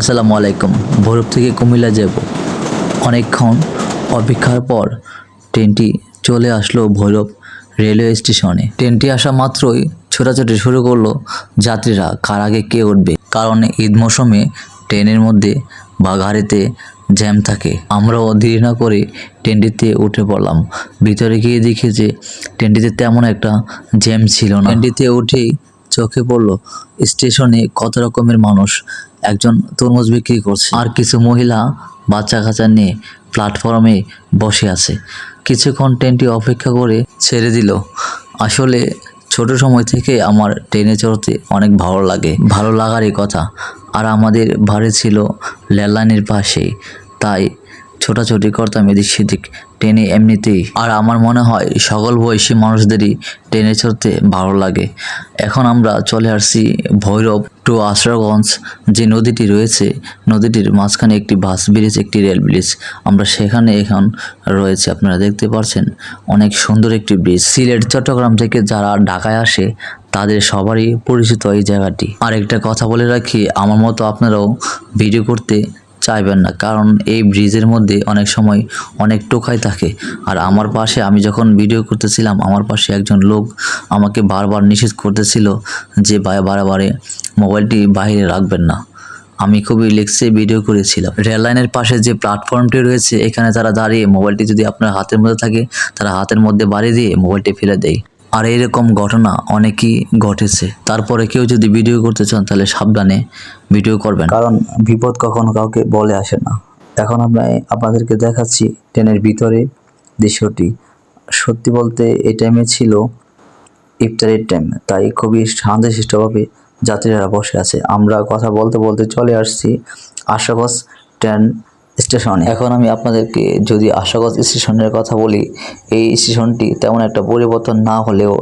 আসসালামু আলাইকুম। ভৈরব থেকে কুমিল্লা যাব। অনেকক্ষণ অপেক্ষার পর ট্রেনটি চলে আসলো ভৈরব রেলওয়ে স্টেশনে। ট্রেনটি আসা মাত্রই ছোটাছুটি শুরু করলো যাত্রীরা, কার আগে কে উঠবে। কারণ ঈদ মৌসুমে ট্রেনের মধ্যে বা গাড়িতে জ্যাম থাকে। আমরাও দেরি না করে ট্রেনটিতে উঠে পড়লাম। ভিতরে গিয়ে দেখি যে ট্রেনটিতে তেমন একটা জ্যাম ছিল না। ট্রেনটিতে উঠেই চোখে পড়লো স্টেশনে কত রকমের মানুষ। একজন তরমুজ বিক্রি করছে, আর কিছু মহিলা বাচ্চা কাচ্চা নিয়ে প্ল্যাটফর্মে বসে আছে। কিছুক্ষণ ট্রেনটি অপেক্ষা করে ছেড়ে দিল। আসলে ছোট সময় থেকে আমার ট্রেনে চড়তে অনেক ভালো লাগে, ভালো লাগারই কথা। আর আমাদের বাড়ি ছিল রেললাইনের পাশেই, তাই ছোটাছুটি করতাম এদিক সেদিক ট্রেনে এমনিতেই। আর আমার মনে হয় সকল বয়সী মানুষদেরই ট্রেনে চড়তে ভালো লাগে। এখন আমরা চলে আসছি ভৈরব টু আশুগঞ্জ। যে নদীটি রয়েছে, নদীটির মাঝখানে একটি বাস ব্রিজ, একটি রেল ব্রিজ। আমরা সেখানে এখন রয়েছে, আপনারা দেখতে পাচ্ছেন অনেক সুন্দর একটি ব্রিজ। সিলেট চট্টগ্রাম থেকে যারা ঢাকায় আসে তাদের সবারই পরিচিত এই জায়গাটি। আর একটা কথা বলে রাখি, আমার মতো আপনারাও ভিডিও করতে চাইবেন না, কারণ এই ব্রিজের মধ্যে অনেক সময় অনেক টোকাই থাকে। আর আমার পাশে আমি যখন ভিডিও করতেছিলাম, আমার পাশে একজন লোক আমাকে বারবার নিষেধ করতেছিল যে বারে মোবাইলটি বাইরে রাখবেন না। আমি খুবই রিল্যাক্সে ভিডিও করেছিলাম। রেল লাইনের পাশে যে প্ল্যাটফর্মটি রয়েছে, এখানে তারা দাঁড়িয়ে মোবাইলটি যদি আপনার হাতের মধ্যে থাকে, তারা হাতের মধ্যে বাড়ি দিয়ে মোবাইলটি ফেলে দেয়। আর এইরকম ঘটনা অনেকই ঘটেছে। তারপরে কেউ যদি ভিডিও করতে চান তাহলে সাবধানে ভিডিও করবেন, কারণ বিপদ কখনো কাউকে বলে আসে না। এখন আমরা আপনাদেরকে দেখাচ্ছি ট্রেনের ভিতরে দৃশ্যটি। সত্যি বলতে এই টাইমে ছিল ইফতারের টাইম, তাই খুবই শান্তশিষ্টভাবে যাত্রীরা বসে আছে। আমরা কথা বলতে বলতে চলে আসছি আশুগঞ্জ ট্রেন স্টেশনে। এখন আমি আপনাদেরকে যদি আশুগঞ্জ স্টেশনের কথা বলি, এই স্টেশনটি তেমন একটা পরিবর্তন না হলেও